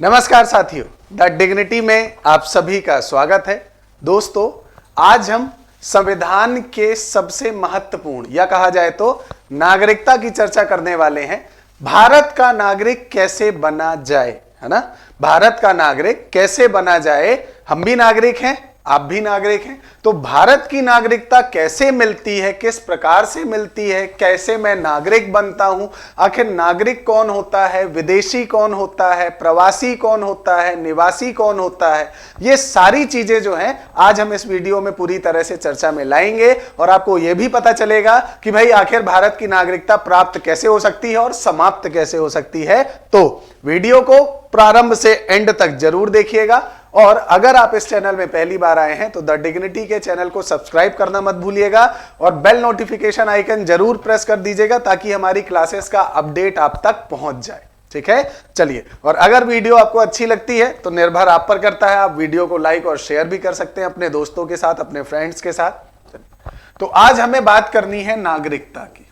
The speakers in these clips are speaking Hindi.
नमस्कार साथियों, द डिग्निटी में आप सभी का स्वागत है। दोस्तों, आज हम संविधान के सबसे महत्वपूर्ण या कहा जाए तो नागरिकता की चर्चा करने वाले हैं। भारत का नागरिक कैसे बना जाए, है ना। भारत का नागरिक कैसे बना जाए। हम भी नागरिक हैं, आप भी नागरिक हैं, तो भारत की नागरिकता कैसे मिलती है, किस प्रकार से मिलती है, कैसे मैं नागरिक बनता हूं, आखिर नागरिक कौन होता है, विदेशी कौन होता है, प्रवासी कौन होता है, निवासी कौन होता है, ये सारी चीजें जो हैं आज हम इस वीडियो में पूरी तरह से चर्चा में लाएंगे और आपको यह भी पता चलेगा कि भाई आखिर भारत की नागरिकता प्राप्त कैसे हो सकती है और समाप्त कैसे हो सकती है। तो वीडियो को प्रारंभ से एंड तक जरूर देखिएगा और अगर आप इस चैनल में पहली बार आए हैं तो द डिग्निटी के चैनल को सब्सक्राइब करना मत भूलिएगा और बेल नोटिफिकेशन आइकन जरूर प्रेस कर दीजिएगा ताकि हमारी क्लासेस का अपडेट आप तक पहुंच जाए। ठीक है, चलिए। और अगर वीडियो आपको अच्छी लगती है तो निर्भर आप पर करता है, आप वीडियो को लाइक और शेयर भी कर सकते हैं अपने दोस्तों के साथ, अपने फ्रेंड्स के साथ। तो आज हमें बात करनी है नागरिकता की।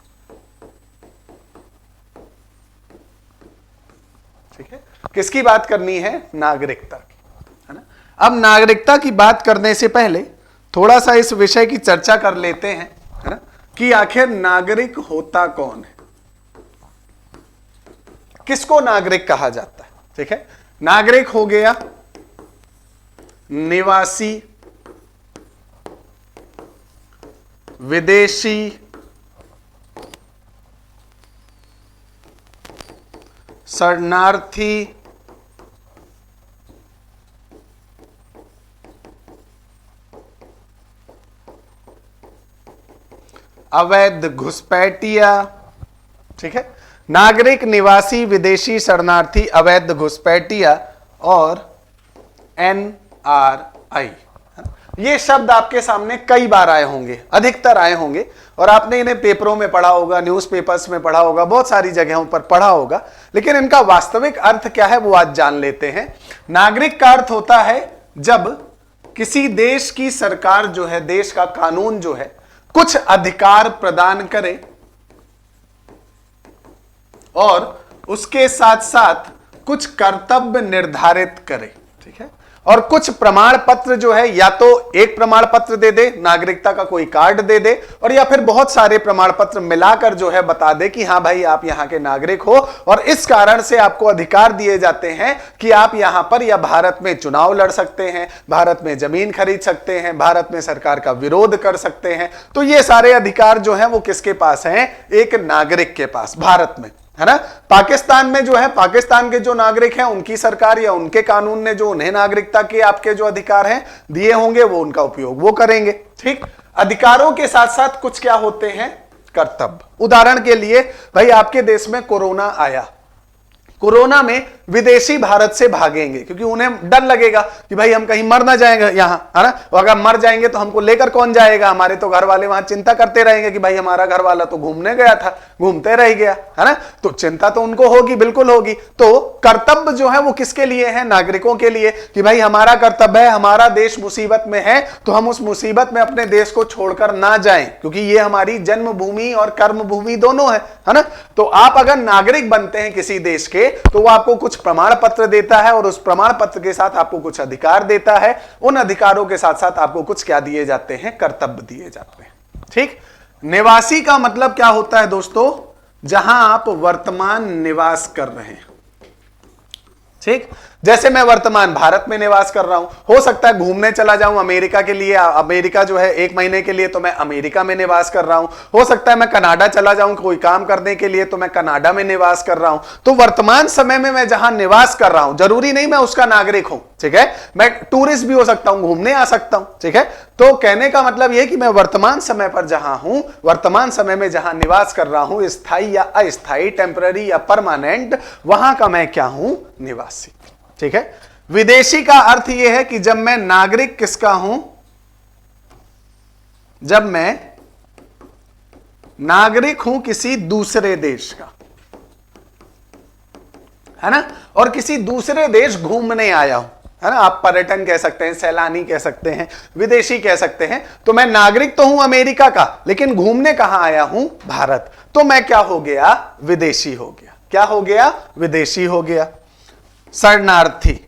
ठीक है, किसकी बात करनी है? नागरिकता की, है ना। अब नागरिकता की बात करने से पहले थोड़ा सा इस विषय की चर्चा कर लेते हैं, है ना, कि आखिर नागरिक होता कौन है, किसको नागरिक कहा जाता है। ठीक है, नागरिक हो गया निवासी, विदेशी, शरणार्थी, अवैध घुसपैठिया। ठीक है, नागरिक, निवासी, विदेशी, शरणार्थी, अवैध घुसपैठिया और NRI। ये शब्द आपके सामने कई बार आए होंगे, अधिकतर आए होंगे और आपने इन्हें पेपरों में पढ़ा होगा, न्यूज़पेपर्स में पढ़ा होगा, बहुत सारी जगहों पर पढ़ा होगा, लेकिन इनका वास्तविक अर्थ क्या है वो आज जान लेते हैं। नागरिक का अर्थ होता है जब किसी देश की सरकार जो है, देश का कानून जो है, कुछ अधिकार प्रदान करे और उसके साथ साथ कुछ कर्तव्य निर्धारित करे। ठीक है, और कुछ प्रमाण पत्र जो है, या तो एक प्रमाण पत्र दे दे, नागरिकता का कोई कार्ड दे दे, और या फिर बहुत सारे प्रमाण पत्र मिलाकर जो है बता दे कि हां भाई आप यहां के नागरिक हो और इस कारण से आपको अधिकार दिए जाते हैं कि आप यहां पर या भारत में चुनाव लड़ सकते हैं, भारत में जमीन खरीद सकते हैं, भारत में सरकार का विरोध कर सकते हैं। तो ये सारे अधिकार जो हैं वो किसके पास हैं? एक नागरिक के पास, भारत में, है ना। पाकिस्तान में जो है, पाकिस्तान के जो नागरिक हैं उनकी सरकार या उनके कानून ने जो उन्हें नागरिकता के आपके जो अधिकार हैं दिए होंगे वो उनका उपयोग वो करेंगे। ठीक, अधिकारों के साथ साथ कुछ क्या होते हैं? कर्तव्य। उदाहरण के लिए भाई आपके देश में कोरोना आया, कोरोना में विदेशी भारत से भागेंगे क्योंकि उन्हें डर लगेगा कि भाई हम कहीं मर ना जाएंगे यहां, है ना। अगर मर जाएंगे तो हमको लेकर कौन जाएगा? हमारे तो घर वाले वहां चिंता करते रहेंगे कि भाई हमारा घर वाला तो घूमने गया था, घूमते रह गया, है ना। तो चिंता तो उनको होगी, बिल्कुल होगी। तो कर्तव्य जो है वो किसके लिए है? नागरिकों के लिए, कि भाई हमारा कर्तव्य है, हमारा देश मुसीबत में है तो हम उस मुसीबत में अपने देश को छोड़कर ना जाएं क्योंकि ये हमारी जन्मभूमि और कर्मभूमि दोनों है ना। तो आप अगर नागरिक बनते हैं किसी देश के तो वो आपको कुछ प्रमाण पत्र देता है और उस प्रमाण पत्र के साथ आपको कुछ अधिकार देता है। उन अधिकारों के साथ साथ आपको कुछ क्या दिए जाते हैं? कर्तव्य दिए जाते हैं। ठीक, निवासी का मतलब क्या होता है दोस्तों? जहां आप वर्तमान निवास कर रहे हैं। ठीक, जैसे मैं वर्तमान भारत में निवास कर रहा हूं, हो सकता है घूमने चला जाऊं अमेरिका के लिए, अमेरिका जो है 1 महीने के लिए, तो मैं अमेरिका में निवास कर रहा हूं। हो सकता है मैं कनाडा चला जाऊं कोई काम करने के लिए, तो मैं कनाडा में निवास कर रहा हूं। तो वर्तमान समय में मैं जहां निवास कर रहा हूं, जरूरी नहीं मैं उसका नागरिक हूं। ठीक है, मैं टूरिस्ट भी हो सकता हूं, घूमने आ सकता हूं। ठीक है, तो कहने का मतलब यह कि मैं वर्तमान समय पर जहां हूं, वर्तमान समय में जहां निवास कर रहा हूं, स्थायी या अस्थायी, टेम्पररी या परमानेंट, वहां का मैं क्या हूं? निवासी। ठीक है, विदेशी का अर्थ यह है कि जब मैं नागरिक किसका हूं? जब मैं नागरिक हूं किसी दूसरे देश का, है ना, और किसी दूसरे देश घूमने आया हूं, है ना। आप पर्यटन कह सकते हैं, सैलानी कह सकते हैं, विदेशी कह सकते हैं। तो मैं नागरिक तो हूं अमेरिका का, लेकिन घूमने कहां आया हूं? भारत। तो मैं क्या हो गया? विदेशी हो गया। क्या हो गया? विदेशी हो गया। शरणार्थी।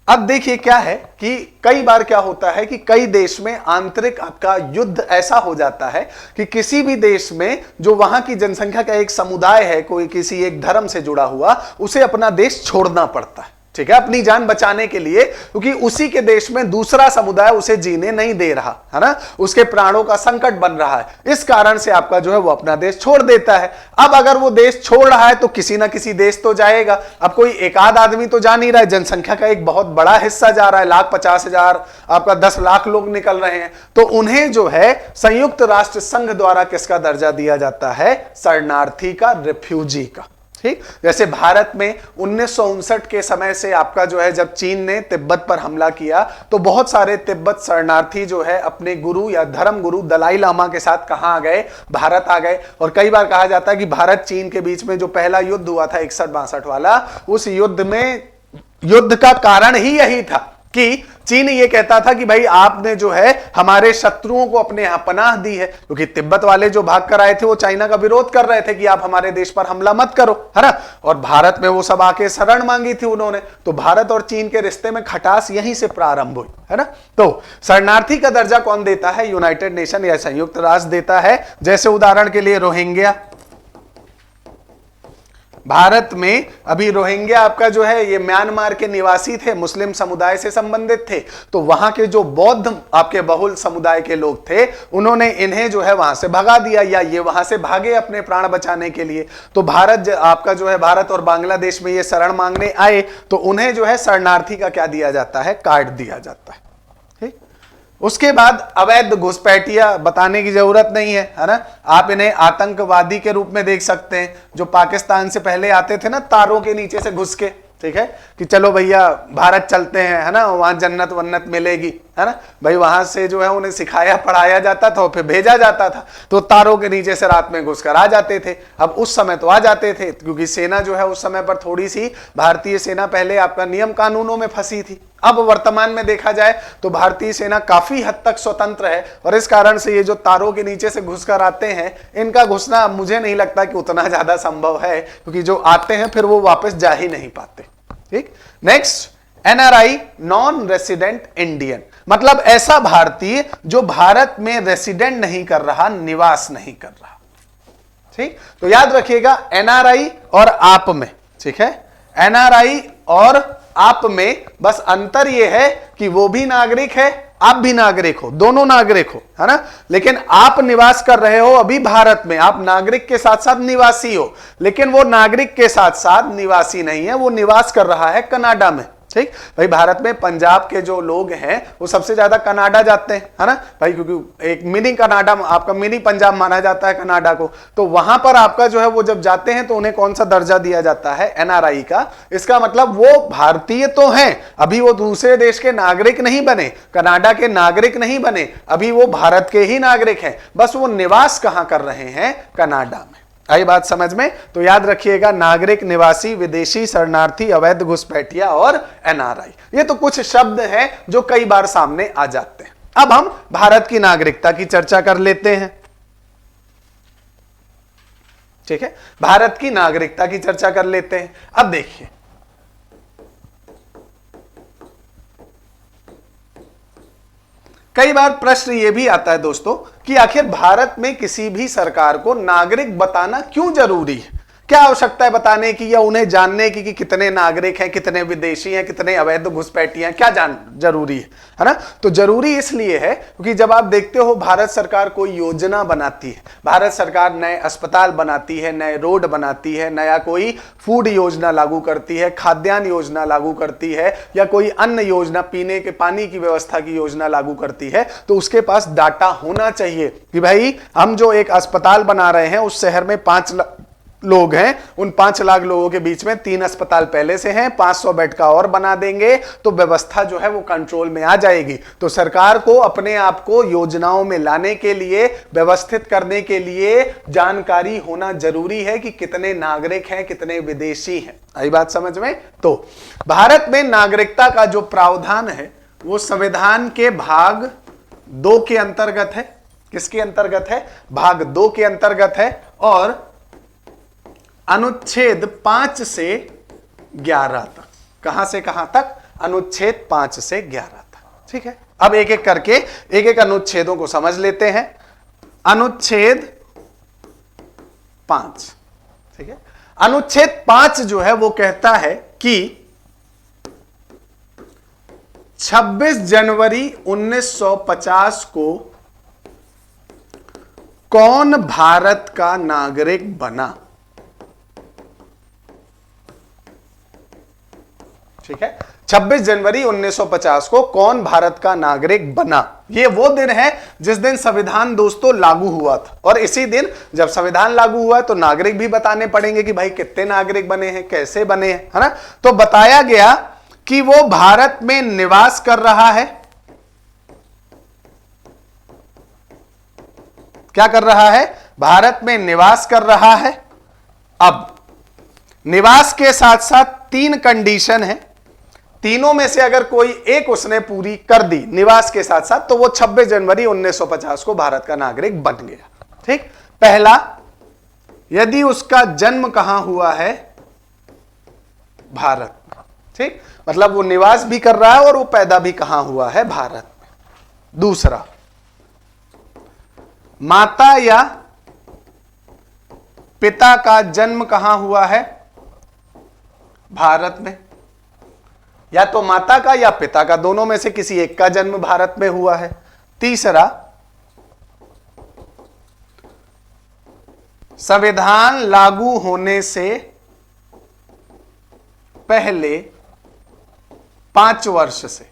अब देखिए क्या है कि कई बार क्या होता है कि कई देश में आंतरिक आपका युद्ध ऐसा हो जाता है कि किसी भी देश में जो वहां की जनसंख्या का एक समुदाय है, कोई किसी एक धर्म से जुड़ा हुआ, उसे अपना देश छोड़ना पड़ता है, ठीक है, अपनी जान बचाने के लिए, क्योंकि उसी के देश में दूसरा समुदाय उसे जीने नहीं दे रहा है ना, उसके प्राणों का संकट बन रहा है। इस कारण से आपका जो है वो अपना देश छोड़ देता है। अब अगर वो देश छोड़ रहा है तो किसी ना किसी देश तो जाएगा। अब कोई एक आध आदमी तो जा नहीं रहा है, जनसंख्या का एक बहुत बड़ा हिस्सा जा रहा है, 1,50,000 आपका 10 लाख लोग निकल रहे हैं। तो उन्हें जो है संयुक्त राष्ट्र संघ द्वारा किसका दर्जा दिया जाता है? शरणार्थी का, रिफ्यूजी का। ठीक, जैसे भारत में 1959 के समय से आपका जो है जब चीन ने तिब्बत पर हमला किया तो बहुत सारे तिब्बत शरणार्थी जो है अपने गुरु या धर्म गुरु दलाई लामा के साथ कहां आ गए? भारत आ गए। और कई बार कहा जाता है कि भारत चीन के बीच में जो पहला युद्ध हुआ था 61-62 वाला, उस युद्ध में युद्ध का कारण ही यही था कि चीन ये कहता था कि भाई आपने जो है हमारे शत्रुओं को अपने यहां पनाह दी है, क्योंकि तिब्बत वाले जो भाग कर आए थे वो चाइना का विरोध कर रहे थे कि आप हमारे देश पर हमला मत करो, है ना। और भारत में वो सब आके शरण मांगी थी उन्होंने, तो भारत और चीन के रिश्ते में खटास यहीं से प्रारंभ हुई, है ना। तो शरणार्थी का दर्जा कौन देता है? यूनाइटेड नेशन या संयुक्त राष्ट्र देता है। जैसे उदाहरण के लिए रोहिंग्या, भारत में अभी रोहिंग्या आपका जो है ये म्यांमार के निवासी थे, मुस्लिम समुदाय से संबंधित थे। तो वहां के जो बौद्ध आपके बहुल समुदाय के लोग थे, उन्होंने इन्हें जो है वहां से भगा दिया, या ये वहां से भागे अपने प्राण बचाने के लिए। तो भारत आपका जो है भारत और बांग्लादेश में ये शरण मांगने आए, तो उन्हें जो है शरणार्थी का क्या दिया जाता है? कार्ड दिया जाता है। उसके बाद अवैध घुसपैठिया बताने की जरूरत नहीं है ना। आप इन्हें आतंकवादी के रूप में देख सकते हैं, जो पाकिस्तान से पहले आते थे ना तारों के नीचे से घुस के, ठीक है, कि चलो भैया भारत चलते हैं, है ना, वहां जन्नत वन्नत मिलेगी, है ना भाई। वहां से जो है उन्हें सिखाया पढ़ाया जाता था और फिर भेजा जाता था, तो तारों के नीचे से रात में घुसकर आ जाते थे। अब उस समय तो आ जाते थे क्योंकि सेना जो है उस समय पर थोड़ी सी, भारतीय सेना पहले आपका नियम कानूनों में फंसी थी। अब वर्तमान में देखा जाए तो भारतीय सेना काफी हद तक स्वतंत्र है, और इस कारण से ये जो तारों के नीचे से घुसकर आते हैं, इनका घुसना मुझे नहीं लगता कि उतना ज्यादा संभव है, क्योंकि जो आते हैं फिर वो वापस जा ही नहीं पाते। ठीक, next NRI, non resident Indian, मतलब ऐसा भारतीय जो भारत में रेसिडेंट नहीं कर रहा, निवास नहीं कर रहा। ठीक, तो याद रखिएगा एनआरआई और आप में, ठीक है, एनआरआई और आप में बस अंतर यह है कि वो भी नागरिक है, आप भी नागरिक हो, दोनों नागरिक हो, है ना। लेकिन आप निवास कर रहे हो अभी भारत में, आप नागरिक के साथ साथ निवासी हो, लेकिन वो नागरिक के साथ साथ निवासी नहीं है, वो निवास कर रहा है कनाडा में। ठीक भाई, भारत में पंजाब के जो लोग हैं वो सबसे ज्यादा कनाडा जाते हैं, है ना भाई, क्योंकि एक मिनी कनाडा, आपका मिनी पंजाब माना जाता है कनाडा को। तो वहां पर आपका जो है वो जब जाते हैं तो उन्हें कौन सा दर्जा दिया जाता है? एनआरआई का। इसका मतलब वो भारतीय तो हैं, अभी वो दूसरे देश के नागरिक नहीं बने, कनाडा के नागरिक नहीं बने, अभी वो भारत के ही नागरिक हैं, बस वो निवास कहां कर रहे हैं? कनाडा में। आई बात समझ में? तो याद रखिएगा, नागरिक, निवासी, विदेशी, शरणार्थी, अवैध घुसपैठिया और एनआरआई, ये तो कुछ शब्द हैं जो कई बार सामने आ जाते हैं। अब हम भारत की नागरिकता की चर्चा कर लेते हैं। ठीक है, भारत की नागरिकता की चर्चा कर लेते हैं। अब देखिए, कई बार प्रश्न यह भी आता है दोस्तों कि आखिर भारत में किसी भी सरकार को नागरिक बताना क्यों जरूरी है? क्या आवश्यकता है बताने की या उन्हें जानने की कि कितने नागरिक हैं, कितने विदेशी हैं, कितने अवैध घुसपैठिए हैं? क्या जरूरी है ना? तो जरूरी इसलिए है क्योंकि जब आप देखते हो भारत सरकार कोई योजना बनाती है, भारत सरकार नए अस्पताल बनाती है, नए रोड बनाती है, नया कोई फूड योजना लागू करती है, खाद्यान्न योजना लागू करती है, या कोई अन्य योजना, पीने के पानी की व्यवस्था की योजना लागू करती है, तो उसके पास डाटा होना चाहिए कि भाई हम जो एक अस्पताल बना रहे हैं उस शहर में 5 लोग हैं, उन 5 लाख लोगों के बीच में 3 अस्पताल पहले से हैं, 500 बेड का और बना देंगे तो व्यवस्था जो है वो कंट्रोल में आ जाएगी। तो सरकार को अपने आप को योजनाओं में लाने के लिए, व्यवस्थित करने के लिए जानकारी होना जरूरी है कि कितने नागरिक हैं, कितने विदेशी हैं। आई बात समझ में? तो भारत में नागरिकता का जो प्रावधान है वो संविधान के भाग 2 के अंतर्गत है। किसके अंतर्गत है? भाग 2 के अंतर्गत है, और अनुच्छेद 5 से 11 तक। कहां से कहां तक? अनुच्छेद 5 से 11 तक। ठीक है, अब एक एक करके एक एक अनुच्छेदों को समझ लेते हैं। अनुच्छेद 5, ठीक है, अनुच्छेद 5 जो है वो कहता है कि 26 जनवरी 1950 को कौन भारत का नागरिक बना। ठीक है, 26 जनवरी 1950 को कौन भारत का नागरिक बना। ये वो दिन है जिस दिन संविधान दोस्तों लागू हुआ था, और इसी दिन जब संविधान लागू हुआ है तो नागरिक भी बताने पड़ेंगे कि भाई कितने नागरिक बने हैं, कैसे बने हैं, है ना। तो बताया गया कि वो भारत में निवास कर रहा है। क्या कर रहा है? भारत में निवास कर रहा है। अब निवास के साथ साथ 3 कंडीशन है, तीनों में से अगर कोई एक उसने पूरी कर दी निवास के साथ साथ, तो वो 26 जनवरी 1950 को भारत का नागरिक बन गया। ठीक, पहला, यदि उसका जन्म कहां हुआ है? भारत में। ठीक, मतलब वो निवास भी कर रहा है और वो पैदा भी कहां हुआ है? भारत में। दूसरा, माता या पिता का जन्म कहां हुआ है? भारत में। या तो माता का या पिता का, दोनों में से किसी एक का जन्म भारत में हुआ है। तीसरा, संविधान लागू होने से पहले 5 वर्ष से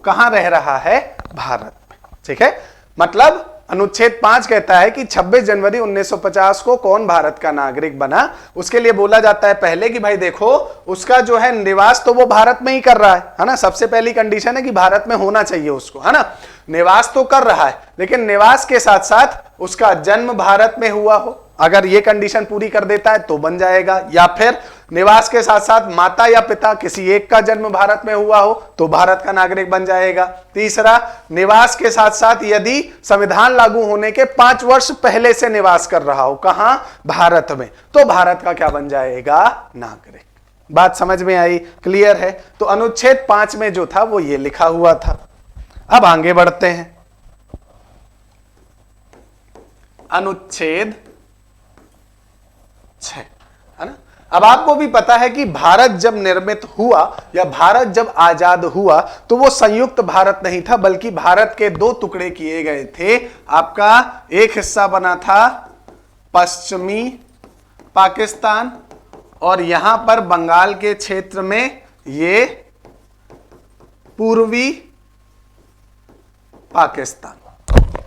कहां रह रहा है? भारत में। ठीक है, मतलब अनुच्छेद 5 कहता है कि 26 जनवरी 1950 को कौन भारत का नागरिक बना। उसके लिए बोला जाता है पहले कि भाई देखो उसका जो है निवास तो वो भारत में ही कर रहा है ना। सबसे पहली कंडीशन है कि भारत में होना चाहिए उसको, है ना। निवास तो कर रहा है, लेकिन निवास के साथ साथ उसका जन्म भारत में हुआ हो। अगर ये कंडीशन पूरी कर देता है तो बन जाएगा। या फिर निवास के साथ साथ माता या पिता किसी एक का जन्म भारत में हुआ हो तो भारत का नागरिक बन जाएगा। तीसरा, निवास के साथ साथ यदि संविधान लागू होने के 5 वर्ष पहले से निवास कर रहा हो, कहां? भारत में, तो भारत का क्या बन जाएगा? नागरिक। बात समझ में आई? क्लियर है? तो अनुच्छेद 5 में जो था वो ये लिखा हुआ था। अब आगे बढ़ते हैं। अनुच्छेद 6, है ना। अब आपको भी पता है कि भारत जब निर्मित हुआ या भारत जब आजाद हुआ तो वो संयुक्त भारत नहीं था, बल्कि भारत के 2 टुकड़े किए गए थे। आपका एक हिस्सा बना था पश्चिमी पाकिस्तान, और यहां पर बंगाल के क्षेत्र में ये पूर्वी पाकिस्तान।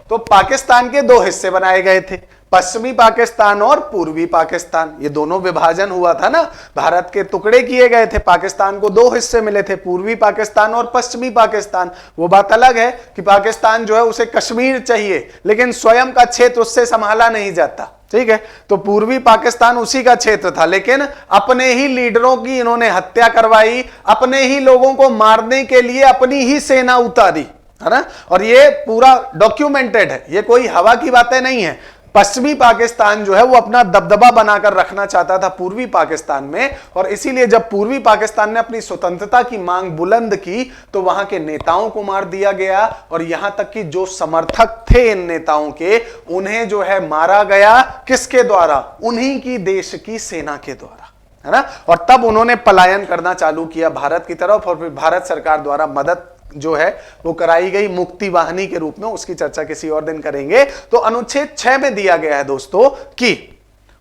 तो पाकिस्तान के 2 हिस्से बनाए गए थे, पश्चिमी पाकिस्तान और पूर्वी पाकिस्तान। ये दोनों विभाजन हुआ था ना, भारत के टुकड़े किए गए थे, पाकिस्तान को 2 हिस्से मिले थे, पूर्वी पाकिस्तान और पश्चिमी पाकिस्तान। वो बात अलग है कि पाकिस्तान जो है उसे कश्मीर चाहिए, लेकिन स्वयं का क्षेत्र उससे संभाला नहीं जाता। ठीक है, तो पूर्वी पाकिस्तान उसी का क्षेत्र था, लेकिन अपने ही लीडरों की इन्होंने हत्या करवाई, अपने ही लोगों को मारने के लिए अपनी ही सेना उतारी, है ना। और ये पूरा डॉक्यूमेंटेड है, ये कोई हवा की बातें नहीं है। पश्चिमी पाकिस्तान जो है वो अपना दबदबा बनाकर रखना चाहता था पूर्वी पाकिस्तान में, और इसीलिए जब पूर्वी पाकिस्तान ने अपनी स्वतंत्रता की मांग बुलंद की तो वहां के नेताओं को मार दिया गया, और यहां तक कि जो समर्थक थे इन नेताओं के, उन्हें जो है मारा गया। किसके द्वारा? उन्हीं की देश की सेना के द्वारा, है ना। और तब उन्होंने पलायन करना चालू किया भारत की तरफ, और फिर भारत सरकार द्वारा मदद जो है वो कराई गई मुक्ति वाहिनी के रूप में। उसकी चर्चा किसी और दिन करेंगे। तो अनुच्छेद 6 में दिया गया है दोस्तों कि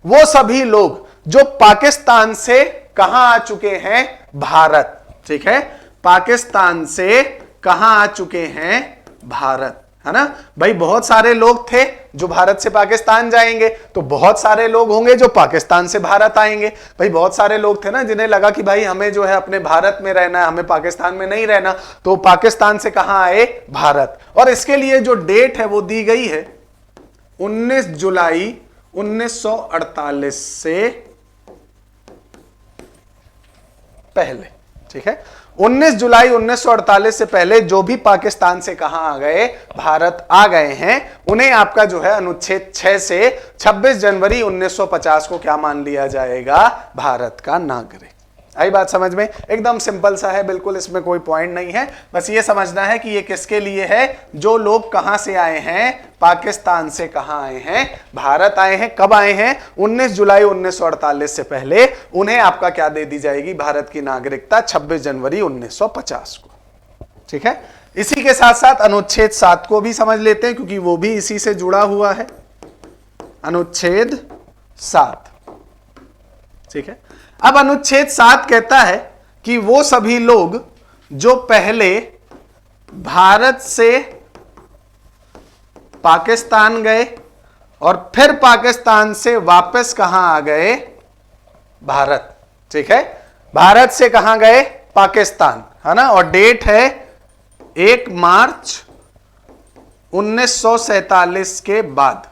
वो सभी लोग जो पाकिस्तान से कहां आ चुके हैं? भारत। ठीक है, पाकिस्तान से कहां आ चुके हैं? भारत, है ना। भाई बहुत सारे लोग थे जो भारत से पाकिस्तान जाएंगे, तो बहुत सारे लोग होंगे जो पाकिस्तान से भारत आएंगे। भाई बहुत सारे लोग थे ना जिन्हें लगा कि भाई हमें जो है अपने भारत में रहना है, हमें पाकिस्तान में नहीं रहना, तो पाकिस्तान से कहां आए? भारत। और इसके लिए जो डेट है वो दी गई है 19 जुलाई 1948 से पहले। ठीक है, 19 जुलाई 1948 से पहले जो भी पाकिस्तान से कहां आ गए? भारत आ गए हैं, उन्हें आपका जो है अनुच्छेद 6 से 26 जनवरी 1950 को क्या मान लिया जाएगा? भारत का नागरिक। आई बात समझ में? एकदम सिंपल सा है, बिल्कुल इसमें कोई पॉइंट नहीं है। बस ये समझना है कि ये किसके लिए है, जो लोग कहां से आए हैं, पाकिस्तान से कहां आए हैं, भारत आए हैं। कब आए हैं? 19 जुलाई 1948 से पहले उन्हें आपका क्या दे दी जाएगी, भारत की नागरिकता 26 जनवरी 1950 को। ठीक है, इसी के साथ साथ अनुच्छेद 7 को भी समझ लेते हैं, क्योंकि वो भी इसी से जुड़ा हुआ है। अनुच्छेद 7, ठीक है। अब अनुच्छेद 7 कहता है कि वो सभी लोग जो पहले भारत से पाकिस्तान गए और फिर पाकिस्तान से वापस कहां आ गए, भारत। ठीक है, भारत से कहां गए, पाकिस्तान, है ना। और डेट है 1 मार्च 1947 के बाद।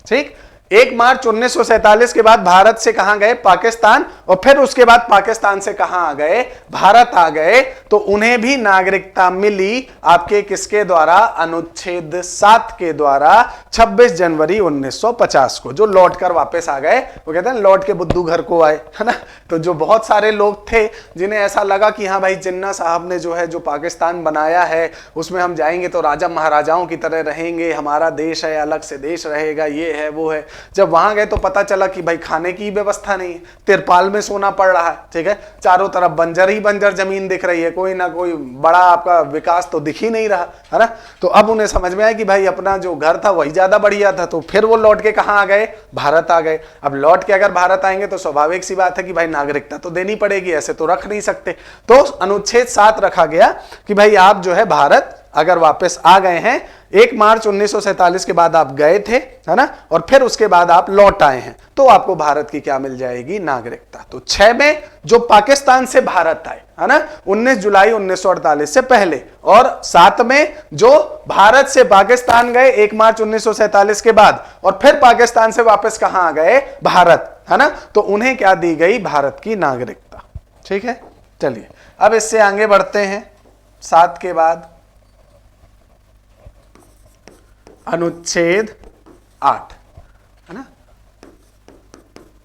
ठीक, 1 मार्च 1947 के बाद भारत से कहां गए, पाकिस्तान, और फिर उसके बाद पाकिस्तान से कहां आ गए, भारत आ गए। तो उन्हें भी नागरिकता मिली आपके किसके द्वारा, अनुच्छेद 7 के द्वारा 26 जनवरी 1950 को। जो लौट कर वापस आ गए, वो कहते हैं लौट के बुद्धू घर को आए, है ना। तो जो बहुत सारे लोग थे जिन्हें ऐसा लगा कि हाँ भाई, जिन्ना साहब ने जो है जो पाकिस्तान बनाया है उसमें हम जाएंगे तो राजा महाराजाओं की तरह रहेंगे, हमारा देश है, अलग से देश रहेगा, ये है वो है। जब वहां गए तो पता चला कि भाई खाने की व्यवस्था नहीं है, तिरपाल में सोना पड़ रहा है। ठीक है, चारों तरफ बंजर ही बंजर जमीन दिख रही है, कोई ना कोई बड़ा आपका विकास तो दिख ही नहीं रहा, है ना। तो अब उन्हें समझ में आया कि भाई अपना जो घर था वही ज्यादा बढ़िया था। तो फिर वो लौट के कहां आ गए, भारत आ गए। अब लौट के अगर भारत आएंगे तो स्वाभाविक सी बात है कि भाई नागरिकता तो देनी पड़ेगी, ऐसे तो रख नहीं सकते। तो अनुच्छेद 7 रखा गया कि भाई आप जो है भारत अगर वापस आ गए हैं, 1 मार्च 1947 के बाद आप गए थे, है ना, और फिर उसके बाद आप लौट आए हैं, तो आपको भारत की क्या मिल जाएगी, नागरिकता। तो 6 में जो पाकिस्तान से भारत आए, है ना, 19 जुलाई 1948 से पहले, और 7 में जो भारत से पाकिस्तान गए 1 मार्च 1947 के बाद, और फिर पाकिस्तान से वापस कहां आ गए, भारत, है ना। तो उन्हें क्या दी गई, भारत की नागरिकता। ठीक है, चलिए अब इससे आगे बढ़ते हैं। 7 के बाद अनुच्छेद 8, है ना।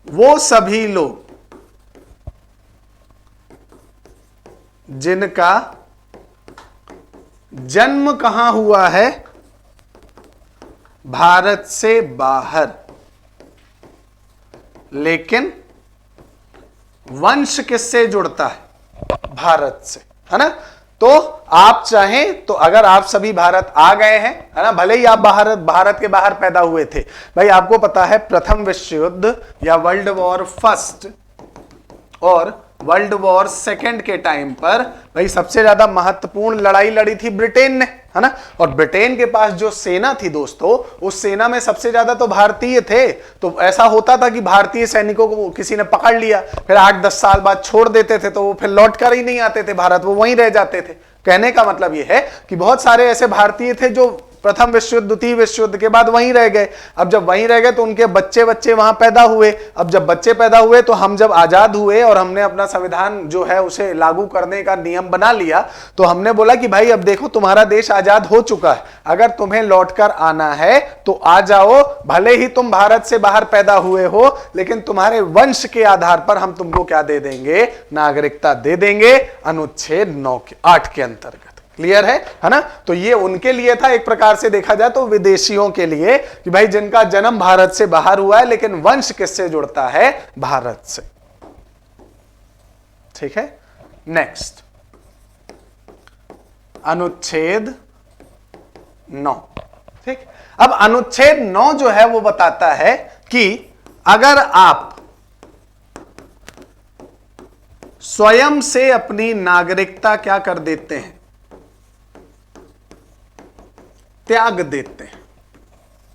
वो सभी लोग जिनका जन्म कहां हुआ है, भारत से बाहर, लेकिन वंश किससे जुड़ता है, भारत से, है ना। तो आप चाहें तो अगर आप सभी भारत आ गए हैं, है ना, भले ही आप भारत के बाहर पैदा हुए थे। भाई आपको पता है प्रथम विश्व युद्ध या वर्ल्ड वॉर फर्स्ट और वर्ल्ड वॉर सेकंड के टाइम पर भाई सबसे ज्यादा महत्वपूर्ण लड़ाई लड़ी थी ब्रिटेन ने, है ना। और ब्रिटेन के पास जो सेना थी दोस्तों, उस सेना में सबसे ज्यादा तो भारतीय थे। तो ऐसा होता था कि भारतीय सैनिकों को किसी ने पकड़ लिया, फिर 8-10 साल बाद छोड़ देते थे, तो वो फिर लौट कर ही नहीं आते थे भारत, वो वहीं रह जाते थे। कहने का मतलब यह है कि बहुत सारे ऐसे भारतीय थे जो प्रथम विश्व युद्ध, द्वितीय विश्व युद्ध के बाद वहीं रह गए। अब जब वहीं रह गए तो उनके बच्चे वहां पैदा हुए। अब जब बच्चे पैदा हुए तो हम जब आजाद हुए और हमने अपना संविधान जो है उसे लागू करने का नियम बना लिया, तो हमने बोला कि भाई अब देखो तुम्हारा देश आजाद हो चुका है, अगर तुम्हें लौटकर आना है तो आ जाओ, भले ही तुम भारत से बाहर पैदा हुए हो, लेकिन तुम्हारे वंश के आधार पर हम तुमको क्या दे देंगे, नागरिकता दे देंगे, अनुच्छेद 8 के अंतर्गत। क्लियर है ना। तो ये उनके लिए था, एक प्रकार से देखा जाए तो विदेशियों के लिए, कि भाई जिनका जन्म भारत से बाहर हुआ है लेकिन वंश किससे जुड़ता है, भारत से। ठीक है, नेक्स्ट अनुच्छेद 9। ठीक, अब अनुच्छेद 9 जो है वो बताता है कि अगर आप स्वयं से अपनी नागरिकता क्या कर देते हैं, त्याग देते हैं।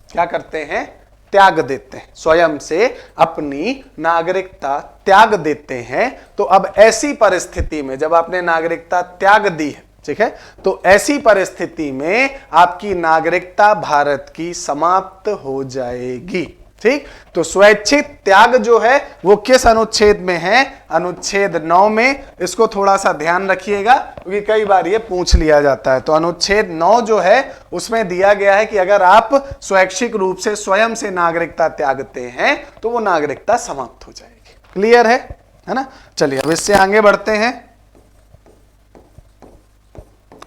क्या करते हैं, त्याग देते हैं, स्वयं से अपनी नागरिकता त्याग देते हैं। तो अब ऐसी परिस्थिति में जब आपने नागरिकता त्याग दी है, ठीक है, तो ऐसी परिस्थिति में आपकी नागरिकता भारत की समाप्त हो जाएगी। ठीक, तो स्वैच्छिक त्याग जो है वो किस अनुच्छेद में है, अनुच्छेद 9 में। इसको थोड़ा सा ध्यान रखिएगा क्योंकि कई बार ये पूछ लिया जाता है। तो अनुच्छेद 9 जो है उसमें दिया गया है कि अगर आप स्वैच्छिक रूप से स्वयं से नागरिकता त्यागते हैं तो वो नागरिकता समाप्त हो जाएगी। क्लियर है, है ना। चलिए अब इससे आगे बढ़ते हैं।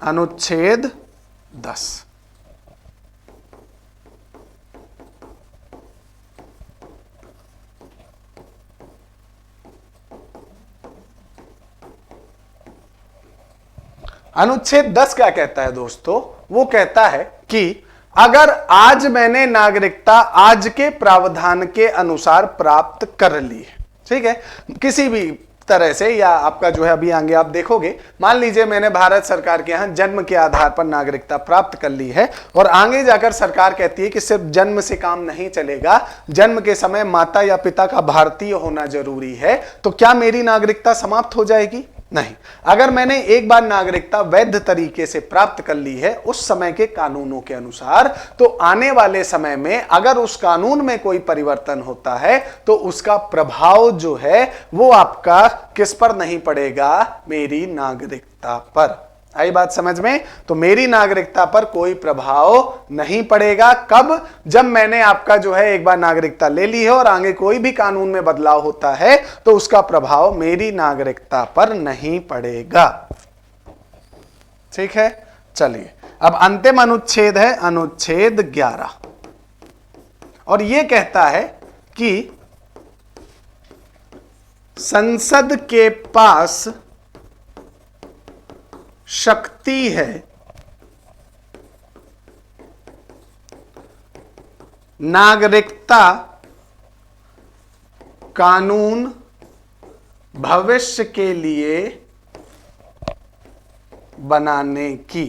अनुच्छेद 10। अनुच्छेद 10 क्या कहता है दोस्तों? वो कहता है कि अगर आज मैंने नागरिकता आज के प्रावधान के अनुसार प्राप्त कर ली है, ठीक है, किसी भी तरह से, या आपका जो है अभी आगे आप देखोगे, मान लीजिए मैंने भारत सरकार के यहां जन्म के आधार पर नागरिकता प्राप्त कर ली है, और आगे जाकर सरकार कहती है कि सिर्फ जन्म से काम नहीं चलेगा, जन्म के समय माता या पिता का भारतीय होना जरूरी है, तो क्या मेरी नागरिकता समाप्त हो जाएगी? नहीं। अगर मैंने एक बार नागरिकता वैध तरीके से प्राप्त कर ली है उस समय के कानूनों के अनुसार, तो आने वाले समय में अगर उस कानून में कोई परिवर्तन होता है तो उसका प्रभाव जो है वो आपका किस पर नहीं पड़ेगा? मेरी नागरिकता पर। आई बात समझ में? तो मेरी नागरिकता पर कोई प्रभाव नहीं पड़ेगा। कब? जब मैंने आपका जो है एक बार नागरिकता ले ली है और आगे कोई भी कानून में बदलाव होता है तो उसका प्रभाव मेरी नागरिकता पर नहीं पड़ेगा। ठीक है, चलिए अब अंतिम अनुच्छेद है अनुच्छेद 11, और यह कहता है कि संसद के पास शक्ति है नागरिकता कानून भविष्य के लिए बनाने की।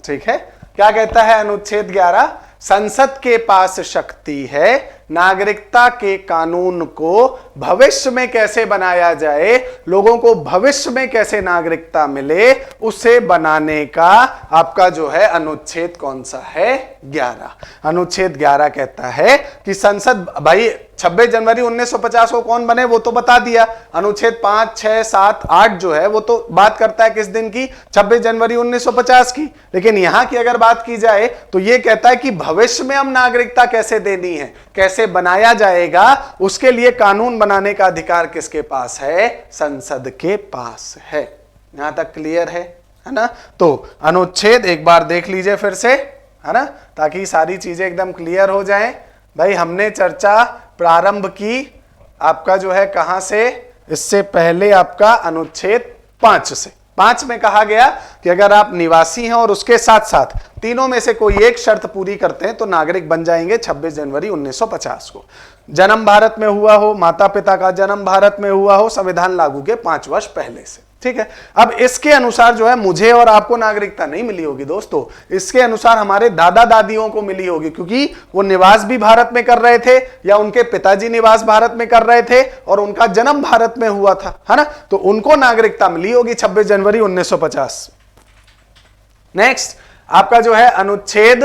ठीक है, क्या कहता है अनुच्छेद 11? संसद के पास शक्ति है नागरिकता के कानून को भविष्य में कैसे बनाया जाए, लोगों को भविष्य में कैसे नागरिकता मिले, उसे बनाने का आपका जो है अनुच्छेद कौन सा है? 11। अनुच्छेद 11 कहता है कि संसद, भाई 26 जनवरी 1950 को कौन बने वो तो बता दिया। अनुच्छेद 5, 6, 7, 8 जो है वो तो बात करता है किस दिन की? 26 जनवरी 1950 की। लेकिन यहां की अगर बात की जाए तो ये कहता है कि भविष्य में हम नागरिकता कैसे देनी है, कैसे बनाया जाएगा, उसके लिए कानून बनाने का अधिकार किसके पास है? संसद के पास है। यहां तक क्लियर है ना? तो अनुच्छेद एक बार देख लीजिए फिर से, है ना, ताकि सारी चीजें एकदम क्लियर हो जाएं। भाई हमने चर्चा प्रारंभ की आपका जो है कहां से? इससे पहले आपका अनुच्छेद 5 से। 5 में कहा गया कि अगर आप निवासी हैं और उसके साथ साथ तीनों में से कोई एक शर्त पूरी करते हैं तो नागरिक बन जाएंगे 26 जनवरी 1950 को। जन्म भारत में हुआ हो, माता पिता का जन्म भारत में हुआ हो, संविधान लागू के 5 वर्ष पहले से। ठीक है, अब इसके अनुसार जो है मुझे और आपको नागरिकता नहीं मिली होगी दोस्तों, इसके अनुसार हमारे दादा दादियों को मिली होगी, क्योंकि वो निवास भी भारत में कर रहे थे या उनके पिताजी निवास भारत में कर रहे थे और उनका जन्म भारत में हुआ था, है ना, तो उनको नागरिकता मिली होगी 26 जनवरी 1950। नेक्स्ट आपका जो है अनुच्छेद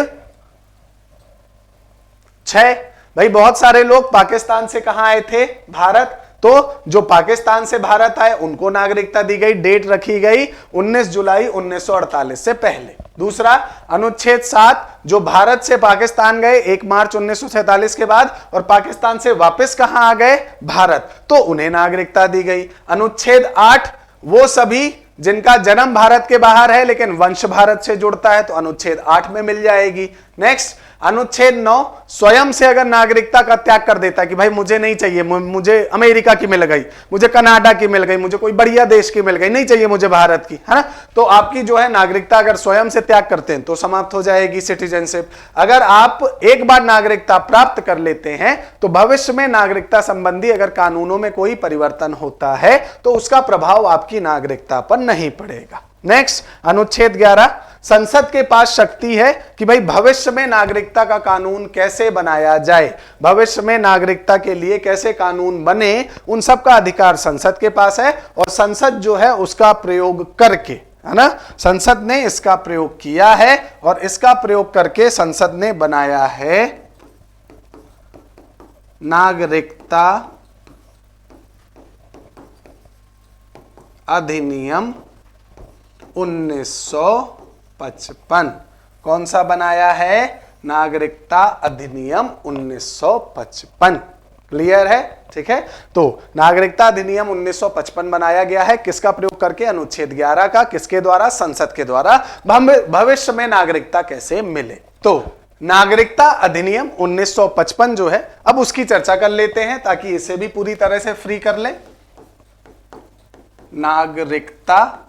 6। भाई बहुत सारे लोग पाकिस्तान से कहां आए थे? भारत। तो जो पाकिस्तान से भारत आए उनको नागरिकता दी गई, डेट रखी गई 19 जुलाई 1948 से पहले। दूसरा अनुच्छेद 7, जो भारत से पाकिस्तान गए 1 मार्च 1947 के बाद और पाकिस्तान से वापस कहां आ गए? भारत, तो उन्हें नागरिकता दी गई। अनुच्छेद 8, वो सभी जिनका जन्म भारत के बाहर है लेकिन वंश भारत से जुड़ता है तो अनुच्छेद 8 में मिल जाएगी। नेक्स्ट अनुच्छेद 9, स्वयं से अगर नागरिकता का त्याग कर देता है कि भाई मुझे नहीं चाहिए, मुझे अमेरिका की मिल गई, मुझे कनाडा की मिल गई, मुझे कोई बढ़िया देश की मिल गई, नहीं चाहिए मुझे भारत की, है ना, तो आपकी जो है नागरिकता अगर स्वयं से त्याग करते हैं तो समाप्त हो जाएगी सिटीजनशिप। अगर आप एक बार नागरिकता प्राप्त कर लेते हैं तो भविष्य में नागरिकता संबंधी अगर कानूनों में कोई परिवर्तन होता है तो उसका प्रभाव आपकी नागरिकता पर नहीं पड़ेगा। नेक्स्ट अनुच्छेद 11, संसद के पास शक्ति है कि भाई भविष्य में नागरिकता का कानून कैसे बनाया जाए, भविष्य में नागरिकता के लिए कैसे कानून बने, उन सब का अधिकार संसद के पास है और संसद जो है उसका प्रयोग करके, है ना, संसद ने इसका प्रयोग किया है और इसका प्रयोग करके संसद ने बनाया है नागरिकता अधिनियम 1955। कौन सा बनाया है? नागरिकता अधिनियम 1955। क्लियर है? ठीक है, तो नागरिकता अधिनियम 1955 बनाया गया है, किसका प्रयोग करके? अनुच्छेद 11 का। किसके द्वारा? संसद के द्वारा। भविष्य में नागरिकता कैसे मिले, तो नागरिकता अधिनियम 1955 जो है, अब उसकी चर्चा कर लेते हैं ताकि इसे भी पूरी तरह से फ्री कर लें। नागरिकता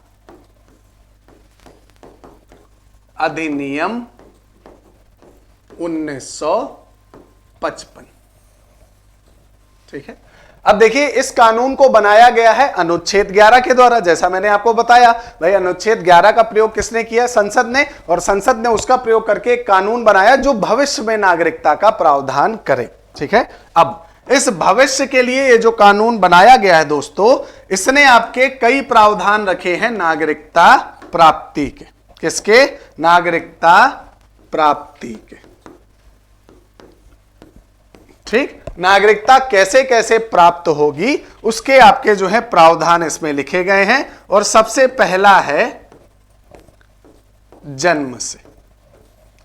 अधिनियम 1955, ठीक है। अब देखिए, इस कानून को बनाया गया है अनुच्छेद 11 के द्वारा। जैसा मैंने आपको बताया भाई, अनुच्छेद 11 का प्रयोग किसने किया? संसद ने, और संसद ने उसका प्रयोग करके एक कानून बनाया जो भविष्य में नागरिकता का प्रावधान करे, ठीक है। अब इस भविष्य के लिए ये जो कानून बनाया गया है दोस्तों, इसने आपके कई प्रावधान रखे हैं नागरिकता प्राप्ति के। किसके? नागरिकता प्राप्ति के, ठीक। नागरिकता कैसे कैसे प्राप्त होगी उसके आपके जो है प्रावधान इसमें लिखे गए हैं। और सबसे पहला है जन्म से।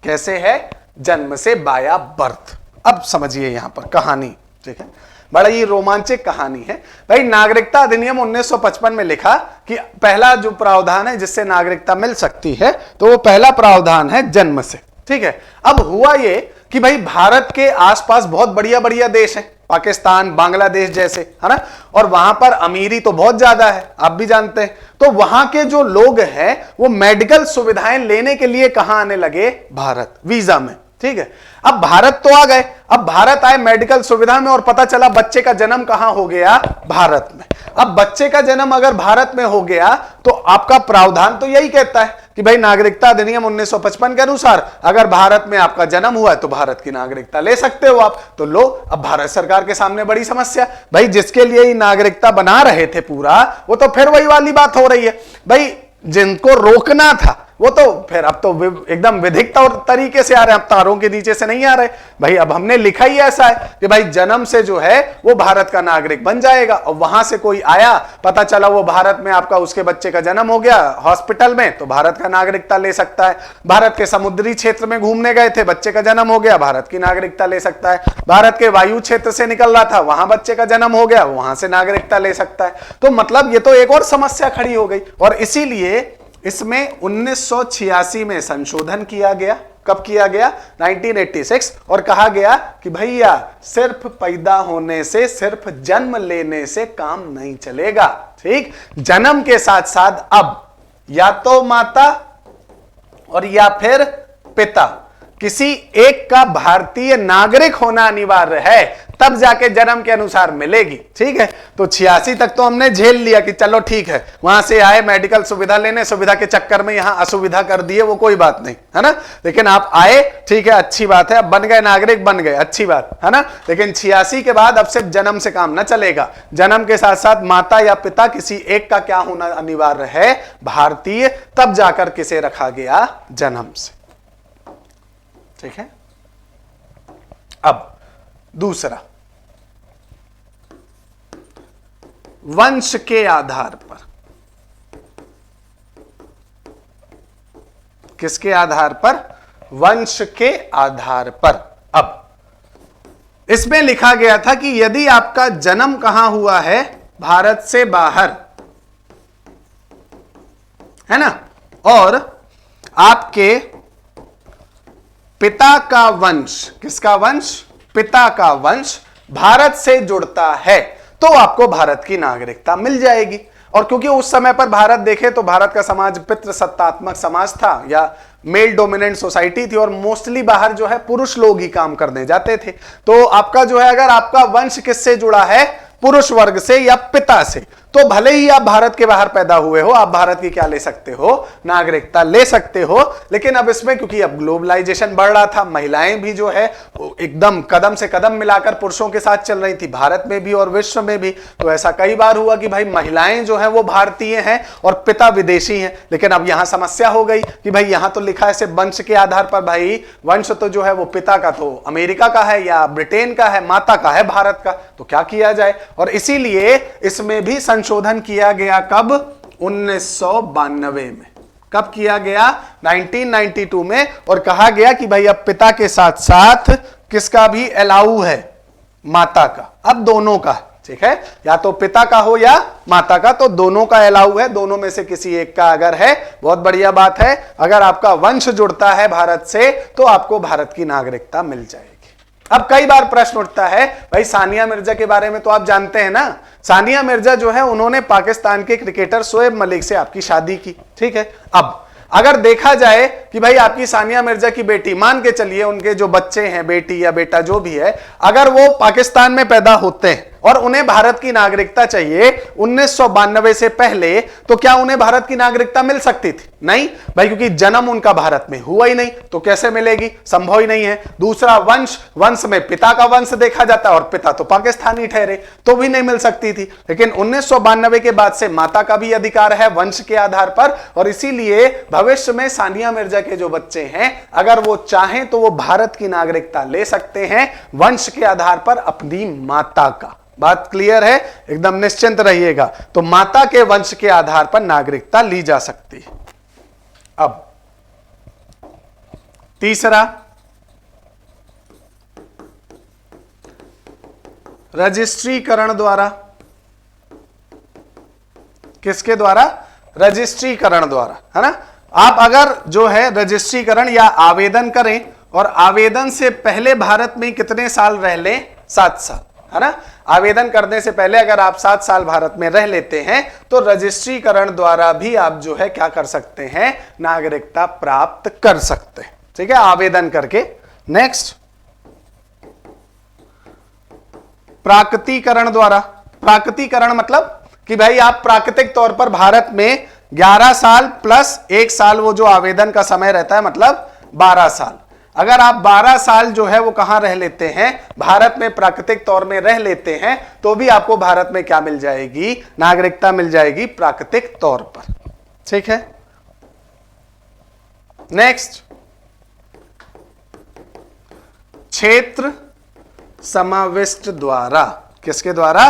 कैसे है? जन्म से, बाया बर्थ। अब समझिए यहां पर कहानी, ठीक है, बड़ा ही रोमांचक कहानी है भाई। नागरिकता अधिनियम 1955 में लिखा कि पहला जो प्रावधान है जिससे नागरिकता मिल सकती है, तो वो पहला प्रावधान है जन्म से, ठीक है। अब हुआ ये कि भाई भारत के आसपास बहुत बढ़िया बढ़िया देश हैं, पाकिस्तान, बांग्लादेश जैसे, है ना, और वहां पर अमीरी तो बहुत ज्यादा है, आप भी जानते हैं। तो वहां के जो लोग हैं वो मेडिकल सुविधाएं लेने के लिए कहां आने लगे? भारत, वीजा में, ठीक है। अब भारत तो आ गए, अब भारत आए मेडिकल सुविधा में, और पता चला बच्चे का जन्म कहां हो गया? भारत में। अब बच्चे का जन्म अगर भारत में हो गया तो आपका प्रावधान तो यही कहता है कि भाई नागरिकता अधिनियम 1955 के अनुसार अगर भारत में आपका जन्म हुआ है तो भारत की नागरिकता ले सकते हो आप। तो लो, अब भारत सरकार के सामने बड़ी समस्या भाई, जिसके लिए ही नागरिकता बना रहे थे पूरा, वो तो फिर वही वाली बात हो रही है भाई, जिनको रोकना था वो तो फिर अब तो एकदम विधिक तौर तरीके से आ रहे हैं, अब तारों के नीचे से नहीं आ रहे भाई। अब हमने लिखा ही ऐसा है कि भाई जन्म से जो है वो भारत का नागरिक बन जाएगा, और वहां से कोई आया, पता चला वो भारत में आपका उसके बच्चे का जन्म हो गया हॉस्पिटल में, तो भारत का नागरिकता ले सकता है। भारत के समुद्री क्षेत्र में घूमने गए थे, बच्चे का जन्म हो गया, भारत की नागरिकता ले सकता है। भारत के वायु क्षेत्र से निकल रहा था, वहां बच्चे का जन्म हो गया, वहां से नागरिकता ले सकता है। तो मतलब ये तो एक और समस्या खड़ी हो गई, और इसीलिए इसमें 1986 में संशोधन किया गया। कब किया गया? 1986, और कहा गया कि भैया सिर्फ पैदा होने से, सिर्फ जन्म लेने से काम नहीं चलेगा, ठीक। जन्म के साथ साथ अब या तो माता और या फिर पिता, किसी एक का भारतीय नागरिक होना अनिवार्य है, तब जाके जन्म के अनुसार मिलेगी, ठीक है। तो 86 तक तो हमने झेल लिया कि चलो ठीक है, वहां से आए मेडिकल सुविधा लेने, सुविधा के चक्कर में यहां असुविधा कर दिए, वो कोई बात नहीं, है ना। लेकिन आप आए, ठीक है, अच्छी बात है, अब बन गए नागरिक, बन गए, अच्छी बात है ना। लेकिन 86 के बाद अब सिर्फ जन्म से काम ना चलेगा, जन्म के साथ साथ माता या पिता किसी एक का क्या होना अनिवार्य है? भारतीय, तब जाकर किसे रखा गया? जन्म से, ठीक है। अब दूसरा, वंश के आधार पर। किसके आधार पर? वंश के आधार पर। अब इसमें लिखा गया था कि यदि आपका जन्म कहां हुआ है? भारत से बाहर, है ना, और आपके पिता का वंश, किसका वंश? पिता का वंश भारत से जुड़ता है, तो आपको भारत की नागरिकता मिल जाएगी। और क्योंकि उस समय पर भारत देखे तो भारत का समाज पितृसत्तात्मक समाज था, या मेल डोमिनेंट सोसाइटी थी, और मोस्टली बाहर जो है पुरुष लोग ही काम करने जाते थे। तो आपका जो है, अगर आपका वंश किससे जुड़ा है? पुरुष वर्ग से या पिता से, तो भले ही आप भारत के बाहर पैदा हुए हो, आप भारत की क्या ले सकते हो? नागरिकता ले सकते हो। लेकिन अब इसमें क्योंकि अब ग्लोबलाइजेशन बढ़ रहा था, महिलाएं भी जो है एकदम कदम से कदम मिलाकर पुरुषों के साथ चल रही थी, भारत में भी और विश्व में भी। तो ऐसा कई बार हुआ कि भाई महिलाएं जो है वो भारतीय हैं और पिता विदेशी हैं। लेकिन अब यहां समस्या हो गई कि भाई यहां तो लिखा है सिर्फ वंश के आधार पर, भाई वंश तो जो है वो पिता का तो अमेरिका का है या ब्रिटेन का है, माता का है भारत का, तो क्या किया जाए? और इसीलिए इसमें भी संशोधन किया गया। कब? 1992 में। कब किया गया? 1992 में। और कहा गया कि भाई अब पिता के साथ साथ किसका भी अलाउ है? माता का, अब दोनों का, ठीक है, या तो पिता का हो या माता का, तो दोनों का अलाउ है, दोनों में से किसी एक का अगर है, बहुत बढ़िया बात है। अगर आपका वंश जुड़ता है भारत से तो आपको भारत की नागरिकता मिल जाएगी। अब कई बार प्रश्न उठता है, भाई सानिया मिर्जा के बारे में तो आप जानते हैं ना, सानिया मिर्जा जो है उन्होंने पाकिस्तान के क्रिकेटर शोएब मलिक से आपकी शादी की, ठीक है। अब अगर देखा जाए कि भाई आपकी सानिया मिर्जा की बेटी, मान के चलिए उनके जो बच्चे हैं, बेटी या बेटा जो भी है, अगर वो पाकिस्तान में पैदा होते हैं और उन्हें भारत की नागरिकता चाहिए 1992 से पहले, तो क्या उन्हें भारत की नागरिकता मिल सकती थी? नहीं भाई, क्योंकि जन्म उनका भारत में हुआ ही नहीं, तो कैसे मिलेगी, संभव ही नहीं है। दूसरा, वंश में पिता का वंश देखा जाता है और पिता तो पाकिस्तानी ठहरे, तो भी नहीं मिल सकती थी। लेकिन 1992 के बाद से माता का भी अधिकार है वंश के आधार पर, और इसीलिए भविष्य में सानिया मिर्जा के जो बच्चे हैं, अगर वो चाहें तो वो भारत की नागरिकता ले सकते हैं वंश के आधार पर अपनी माता का। बात क्लियर है, एकदम निश्चिंत रहिएगा। तो माता के वंश के आधार पर नागरिकता ली जा सकती है। अब तीसरा, रजिस्ट्रीकरण द्वारा। किसके द्वारा? रजिस्ट्रीकरण द्वारा, है ना। आप अगर जो है रजिस्ट्रीकरण या आवेदन करें और आवेदन से पहले भारत में कितने साल रह लें? 7 साल, है ना। आवेदन करने से पहले अगर आप 7 साल भारत में रह लेते हैं तो रजिस्ट्रीकरण द्वारा भी आप जो है क्या कर सकते हैं? नागरिकता प्राप्त कर सकते हैं, ठीक है, आवेदन करके। नेक्स्ट, प्राकृतिकरण द्वारा। प्राकृतिकरण मतलब कि भाई आप प्राकृतिक तौर पर भारत में 11 साल प्लस 1 साल, वो जो आवेदन का समय रहता है, मतलब 12 साल। अगर आप 12 साल जो है वो कहां रह लेते हैं? भारत में प्राकृतिक तौर में रह लेते हैं, तो भी आपको भारत में क्या मिल जाएगी? नागरिकता मिल जाएगी प्राकृतिक तौर पर, ठीक है। नेक्स्ट, क्षेत्र समाविष्ट द्वारा। किसके द्वारा?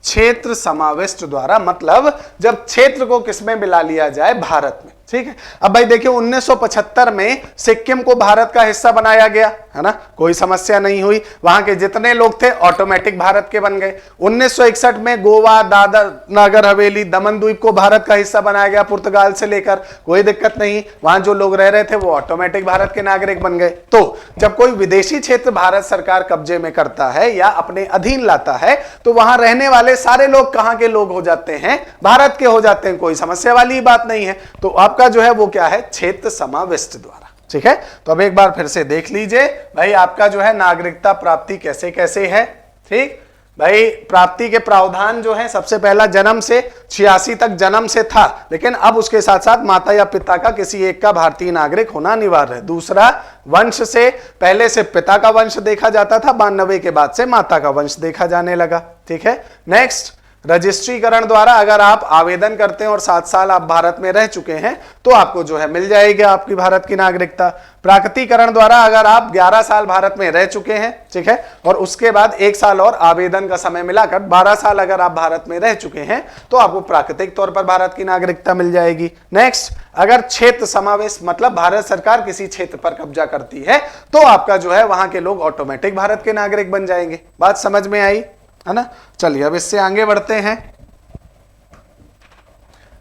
क्षेत्र समाविष्ट द्वारा, मतलब जब क्षेत्र को किसमें मिला लिया जाए? भारत में, ठीक है। अब भाई देखिए 1975 में सिक्किम को भारत का हिस्सा बनाया गया, है ना, कोई समस्या नहीं हुई, वहां के जितने लोग थे ऑटोमेटिक भारत के बन गए। 1961 में गोवा, दादर नगर हवेली, दमन द्वीप को भारत का हिस्सा बनाया गया पुर्तगाल से लेकर, कोई दिक्कत नहीं, वहां जो लोग रह रहे थे वो ऑटोमेटिक भारत के नागरिक बन गए। तो जब कोई विदेशी क्षेत्र भारत सरकार कब्जे में करता है या अपने अधीन लाता है, तो वहां रहने वाले सारे लोग कहां के लोग हो जाते हैं? भारत के हो जाते हैं, कोई समस्या वाली बात नहीं है। तो आपका जो है वो क्या है? क्षेत्र समाविष्ट द्वारा, ठीक है। तो अब एक बार फिर से देख लीजिए भाई आपका जो है नागरिकता प्राप्ति कैसे कैसे है, ठीक भाई। प्राप्ति के प्रावधान जो है, सबसे पहला जन्म से 86 तक जन्म से था, लेकिन अब उसके साथ साथ माता या पिता का किसी एक का भारतीय नागरिक होना अनिवार्य है। दूसरा, वंश से पहले से पिता का वंश देखा जाता था, 92 के बाद से माता का वंश देखा जाने लगा, ठीक है। नेक्स्ट, रजिस्ट्रीकरण द्वारा अगर आप आवेदन करते हैं और 7 साल आप भारत में रह चुके हैं तो आपको जो है मिल जाएगी आपकी भारत की नागरिकता। प्राकृतिकरण द्वारा अगर आप 11 साल भारत में रह चुके हैं, ठीक है, और उसके बाद 1 साल और आवेदन का समय मिलाकर 12 साल अगर आप भारत में रह चुके हैं तो आपको प्राकृतिक तौर पर भारत की नागरिकता मिल जाएगी। नेक्स्ट, अगर क्षेत्र समावेश मतलब भारत सरकार किसी क्षेत्र पर कब्जा करती है तो आपका जो है वहां के लोग ऑटोमेटिक भारत के नागरिक बन जाएंगे। बात समझ में आई, है ना। चलिए अब इससे आगे बढ़ते हैं।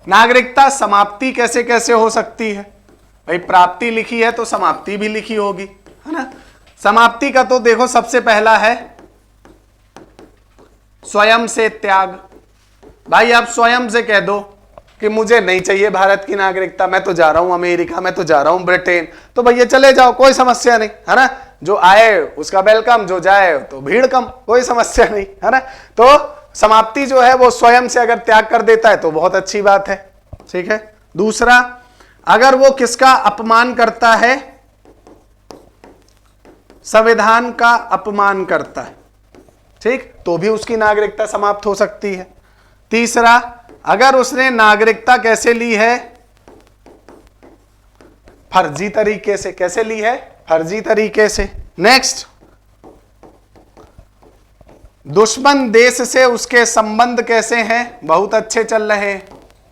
नागरिकता समाप्ति कैसे कैसे हो सकती है? भाई प्राप्ति लिखी है तो समाप्ति भी लिखी होगी, है ना। समाप्ति का तो देखो सबसे पहला है स्वयं से त्याग। भाई आप स्वयं से कह दो कि मुझे नहीं चाहिए भारत की नागरिकता, मैं तो जा रहा हूं अमेरिका, मैं तो जा रहा हूं ब्रिटेन, तो भैया चले जाओ, कोई समस्या नहीं, है ना। जो आए उसका वेलकम, जो जाए तो भीड़ कम, कोई समस्या नहीं, है ना। तो समाप्ति जो है वो स्वयं से अगर त्याग कर देता है तो बहुत अच्छी बात है, ठीक है। दूसरा, अगर वो किसका अपमान करता है? संविधान का अपमान करता है, ठीक, तो भी उसकी नागरिकता समाप्त हो सकती है। तीसरा, अगर उसने नागरिकता कैसे ली है? फर्जी तरीके से। कैसे ली है? फर्जी तरीके से। नेक्स्ट, दुश्मन देश से उसके संबंध कैसे हैं? बहुत अच्छे चल रहे हैं,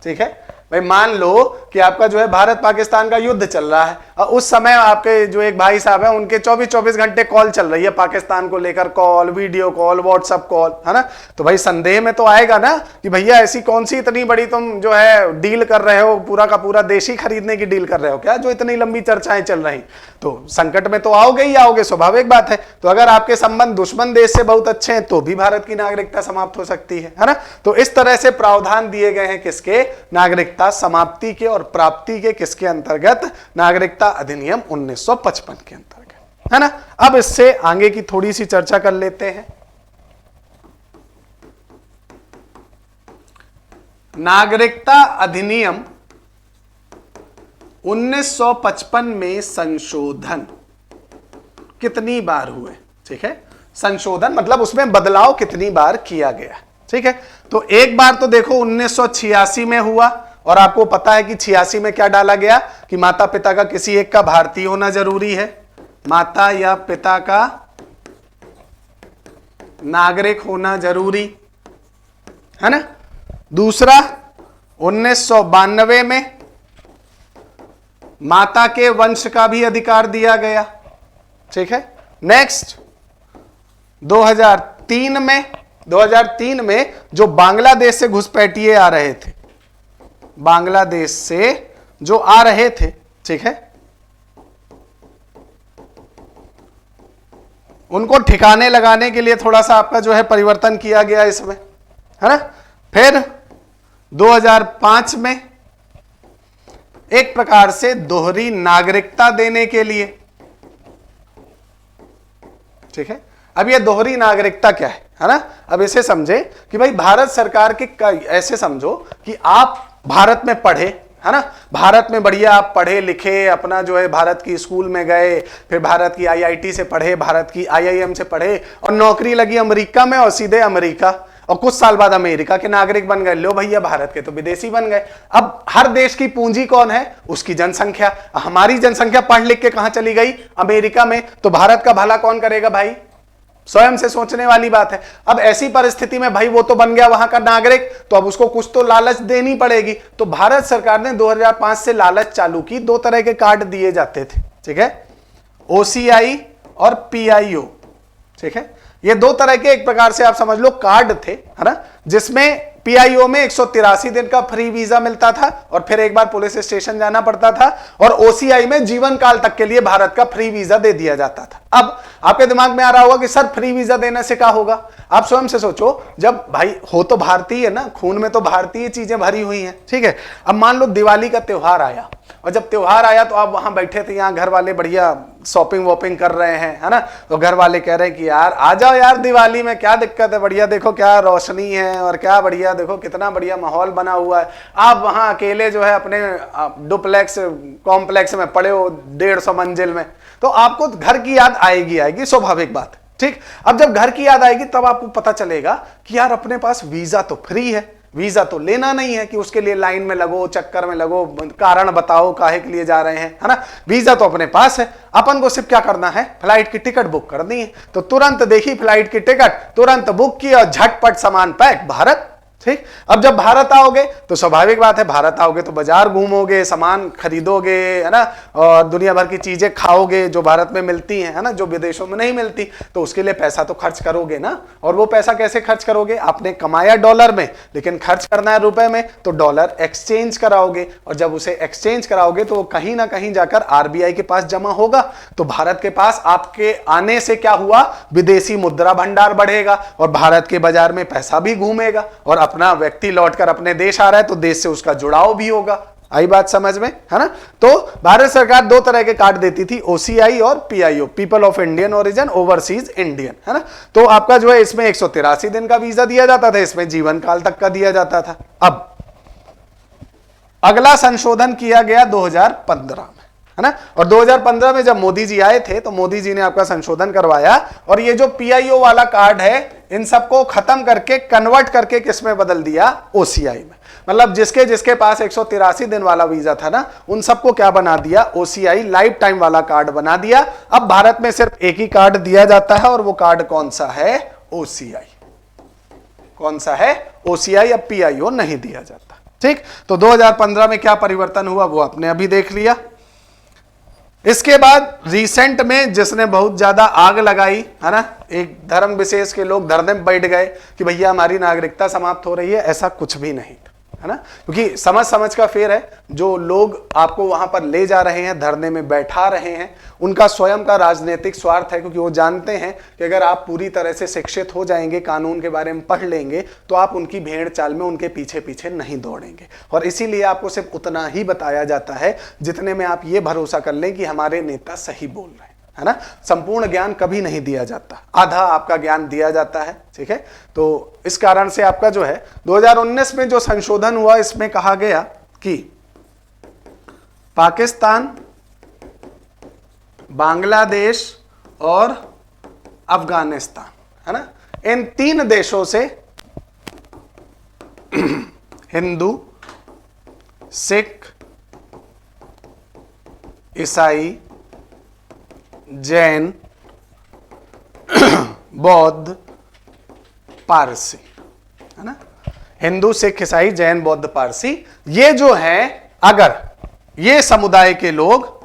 ठीक है। भाई मान लो कि आपका जो है भारत पाकिस्तान का युद्ध चल रहा है और उस समय आपके जो एक भाई साहब हैं उनके 24-24 घंटे कॉल चल रही है पाकिस्तान को लेकर, call, video call, WhatsApp call, है ना। तो भाई संदेह में तो आएगा ना कि भैया ऐसी कौन सी इतनी बड़ी तुम जो है डील कर रहे हो, पूरा का पूरा देश ही खरीदने की डील कर रहे हो क्या, जो इतनी लंबी चर्चाएं चल रही। तो संकट में तो आओगे ही आओगे, स्वाभाविक बात है। तो अगर आपके संबंध दुश्मन देश से बहुत अच्छे हैं तो भी भारत की नागरिकता समाप्त हो सकती है ना। तो इस तरह से प्रावधान दिए गए हैं किसके, नागरिकता समाप्ति के और प्राप्ति के, किसके अंतर्गत, नागरिकता अधिनियम 1955 के अंतर्गत, है ना। अब इससे आगे की थोड़ी सी चर्चा कर लेते हैं। नागरिकता अधिनियम 1955 में संशोधन कितनी बार हुए, ठीक है। संशोधन मतलब उसमें बदलाव कितनी बार किया गया, ठीक है। तो एक बार तो देखो 1986 में हुआ, और आपको पता है कि 86 में क्या डाला गया कि माता पिता का किसी एक का भारतीय होना जरूरी है, माता या पिता का नागरिक होना जरूरी है ना। दूसरा 1992 में माता के वंश का भी अधिकार दिया गया, ठीक है। नेक्स्ट 2003 में जो बांग्लादेश से घुसपैठिए आ रहे थे, बांग्लादेश से जो आ रहे थे, ठीक है, उनको ठिकाने लगाने के लिए थोड़ा सा आपका जो है परिवर्तन किया गया इसमें, है ना। फिर 2005 में एक प्रकार से दोहरी नागरिकता देने के लिए, ठीक है। अब ये दोहरी नागरिकता क्या है ना। अब इसे समझे कि भाई भारत सरकार के, ऐसे समझो कि आप भारत में पढ़े, है ना, भारत में बढ़िया आप पढ़े लिखे, अपना जो है भारत की स्कूल में गए, फिर भारत की आईआईटी से पढ़े, भारत की आईआईएम से पढ़े, और नौकरी लगी अमेरिका में, और सीधे अमेरिका, और कुछ साल बाद अमेरिका के नागरिक बन गए। लो भैया भारत के तो विदेशी बन गए। अब हर देश की पूंजी कौन है, उसकी जनसंख्या। हमारी जनसंख्या पढ़ लिख के कहां चली गई, अमेरिका में। तो भारत का भला कौन करेगा भाई, स्वयं से सोचने वाली बात है। अब ऐसी परिस्थिति में भाई वो तो बन गया वहां का नागरिक, तो अब उसको कुछ तो लालच देनी पड़ेगी। तो भारत सरकार ने 2005 से लालच चालू की। दो तरह के कार्ड दिए जाते थे, ठीक है, ओसीआई और पीआईओ, ठीक है। ये दो तरह के एक प्रकार से आप समझ लो कार्ड थे, है ना, जिसमें पीआईओ में 183 दिन का फ्री वीजा मिलता था और फिर एक बार पुलिस स्टेशन जाना पड़ता था, और ओसीआई में जीवन काल तक के लिए भारत का फ्री वीजा दे दिया जाता था। अब आपके दिमाग में आ रहा होगा कि सर फ्री वीजा देने से क्या होगा। आप स्वयं से सोचो, जब भाई हो तो भारतीय है ना, खून में तो भारतीय चीजें भरी हुई हैं, ठीक है। अब मान लो दिवाली का त्योहार आया, और जब त्योहार आया तो आप वहां बैठे थे, यहाँ घर वाले बढ़िया शॉपिंग वॉपिंग कर रहे हैं, है ना। तो घर वाले कह रहे हैं कि यार आ जाओ यार, दिवाली में क्या दिक्कत है, बढ़िया देखो क्या रोशनी है, और क्या बढ़िया देखो कितना बढ़िया माहौल बना हुआ है। आप वहां अकेले जो है अपने डुप्लेक्स कॉम्प्लेक्स में पड़े हो 150 मंजिल में, तो आपको घर की याद आएगी, स्वाभाविक बात है, ठीक। अब जब घर की याद आएगी तब आपको पता चलेगा कि यार अपने पास वीजा तो फ्री है, वीजा तो लेना नहीं है कि उसके लिए लाइन में लगो, चक्कर में लगो, कारण बताओ काहे के लिए जा रहे हैं, है ना। वीजा तो अपने पास है, अपन को सिर्फ क्या करना है, फ्लाइट की टिकट बुक करनी है। तो तुरंत देखी फ्लाइट की टिकट, तुरंत बुक की और झटपट सामान पैक, भारत, ठीक। अब जब भारत आओगे तो स्वाभाविक बात है, भारत आओगे तो बाजार घूमोगे, सामान खरीदोगे, है ना, और दुनिया भर की चीजें खाओगे जो भारत में मिलती हैं, है ना, जो विदेशों में नहीं मिलती। तो उसके लिए पैसा तो खर्च करोगे ना। और वो पैसा कैसे खर्च करोगे, आपने कमाया डॉलर में लेकिन खर्च करना है रुपए में, तो डॉलर एक्सचेंज कराओगे, और जब उसे एक्सचेंज कराओगे तो वो कहीं ना कहीं जाकर आरबीआई के पास जमा होगा। तो भारत के पास आपके आने से क्या हुआ, विदेशी मुद्रा भंडार बढ़ेगा, और भारत के बाजार में पैसा भी घूमेगा, और अपना व्यक्ति लौटकर अपने देश आ रहा है तो देश से उसका जुड़ाव भी होगा। आई बात समझ में, है ना। तो भारत सरकार दो तरह के कार्ड देती थी, ओसीआई और PIO, people of Indian origin, overseas Indian, है ना। तो आपका जो है इसमें 183 दिन का वीजा दिया जाता था, इसमें जीवन काल तक का दिया जाता था। अब अगला संशोधन किया गया 2015 में, है ना। और 2015 में जब मोदी जी आए थे तो मोदी जी ने आपका संशोधन करवाया, और ये जो पीआईओ वाला कार्ड है इन सबको खत्म करके कन्वर्ट करके किस में बदल दिया, ओसीआई में। मतलब जिसके जिसके पास 183 दिन वाला वीजा था ना, उन सबको क्या बना दिया, ओसीआई लाइफ टाइम वाला कार्ड बना दिया। अब भारत में सिर्फ एक ही कार्ड दिया जाता है, और वो कार्ड कौन सा है, ओसीआई। कौन सा है, ओसीआई। अब पीआईओ नहीं दिया जाता, ठीक, तो 2015 में क्या परिवर्तन हुआ वो आपने अभी देख लिया। इसके बाद रिसेंट में जिसने बहुत ज्यादा आग लगाई है ना, एक धर्म विशेष के लोग धरने में बैठ गए कि भैया हमारी नागरिकता समाप्त हो रही है, ऐसा कुछ भी नहीं है ना, क्योंकि समझ समझ का फेर है। जो लोग आपको वहां पर ले जा रहे हैं, धरने में बैठा रहे हैं, उनका स्वयं का राजनीतिक स्वार्थ है, क्योंकि वो जानते हैं कि अगर आप पूरी तरह से शिक्षित हो जाएंगे, कानून के बारे में पढ़ लेंगे, तो आप उनकी भेड़ चाल में उनके पीछे पीछे नहीं दौड़ेंगे। और इसीलिए आपको सिर्फ उतना ही बताया जाता है जितने में आप ये भरोसा कर लें कि हमारे नेता सही बोल रहे हैं, है ना। संपूर्ण ज्ञान कभी नहीं दिया जाता, आधा आपका ज्ञान दिया जाता है, ठीक है। तो इस कारण से आपका जो है 2019 में जो संशोधन हुआ, इसमें कहा गया कि पाकिस्तान, बांग्लादेश और अफगानिस्तान, है ना, इन 3 देशों से हिंदू, सिख, ईसाई, जैन, बौद्ध, पारसी, है ना, हिंदू, सिख, ईसाई, जैन, बौद्ध, पारसी, ये जो है, अगर ये समुदाय के लोग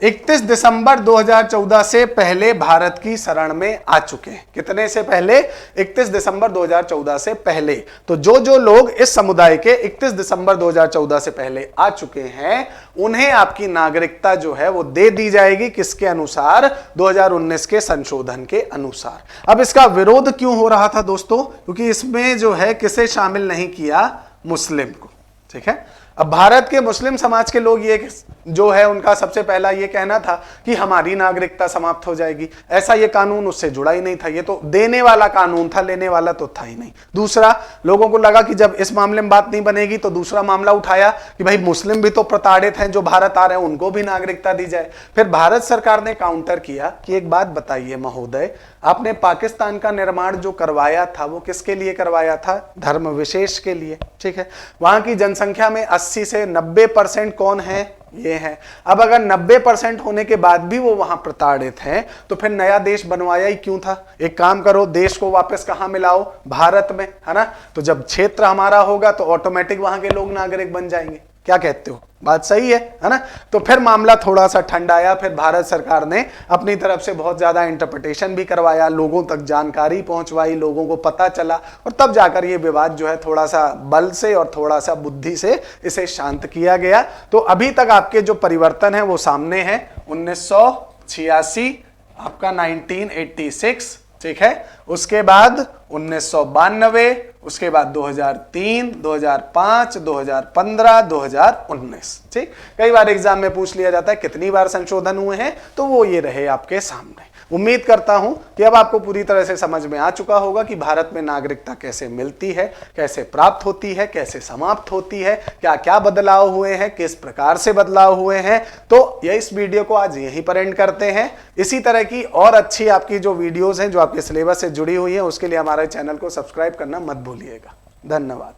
31 दिसंबर 2014 से पहले भारत की शरण में आ चुके हैं। कितने से पहले? 31 दिसंबर 2014 से पहले। तो जो लोग इस समुदाय के 31 दिसंबर 2014 से पहले आ चुके हैं, उन्हें आपकी नागरिकता जो है वो दे दी जाएगी। किसके अनुसार? 2019 के संशोधन के अनुसार। अब इसका विरोध क्यों हो रहा था दोस्तों? क्योंकि इसमें जो है किसे शामिल नहीं किया? मुस्लिम को, ठीक है। अब भारत के मुस्लिम समाज के लोग ये जो है उनका सबसे पहला ये कहना था कि हमारी नागरिकता समाप्त हो जाएगी। ऐसा ये कानून उससे जुड़ा ही नहीं था, ये तो देने वाला कानून था, लेने वाला तो था ही नहीं। दूसरा, लोगों को लगा कि जब इस मामले में बात नहीं बनेगी तो दूसरा मामला उठाया कि भाई मुस्लिम भी तो प्रताड़ित हैं जो भारत आ रहे हैं, उनको भी नागरिकता दी जाए। फिर भारत सरकार ने काउंटर किया कि एक बात बताइए महोदय, आपने पाकिस्तान का निर्माण जो करवाया था वो किसके लिए करवाया था? धर्म विशेष के लिए, ठीक है। वहां की जनसंख्या में 80 से 90% कौन है? ये है। अब अगर 90% होने के बाद भी वो वहां प्रताड़ित हैं, तो फिर नया देश बनवाया ही क्यों था? एक काम करो, देश को वापस कहां मिलाओ? भारत में, है ना। तो जब क्षेत्र हमारा होगा तो ऑटोमेटिक वहां के लोग नागरिक बन जाएंगे। क्या कहते हो? बात सही है ना। तो फिर मामला थोड़ा सा ठंडाया, फिर भारत सरकार ने अपनी तरफ से बहुत ज्यादा इंटरप्रिटेशन भी करवाया, लोगों तक जानकारी पहुंचवाई, लोगों को पता चला, और तब जाकर ये विवाद जो है थोड़ा सा बल से और थोड़ा सा बुद्धि से इसे शांत किया गया। तो अभी तक आपके जो परिवर्तन है वो सामने है। 1986, आपका 1986, ठीक है। उसके बाद 1992, उसके बाद 2003, 2005, 2015, 2019, ठीक। कई बार एग्जाम में पूछ लिया जाता है कितनी बार संशोधन हुए हैं, तो वो ये रहे आपके सामने। उम्मीद करता हूं कि अब आपको पूरी तरह से समझ में आ चुका होगा कि भारत में नागरिकता कैसे मिलती है, कैसे प्राप्त होती है, कैसे समाप्त होती है, क्या क्या बदलाव हुए हैं, किस प्रकार से बदलाव हुए हैं। तो ये इस वीडियो को आज यहीं पर एंड करते हैं। इसी तरह की और अच्छी आपकी जो वीडियोस हैं जो आपके सिलेबस से जुड़ी हुई है, उसके लिए हमारे चैनल को सब्सक्राइब करना मत भूलिएगा। धन्यवाद।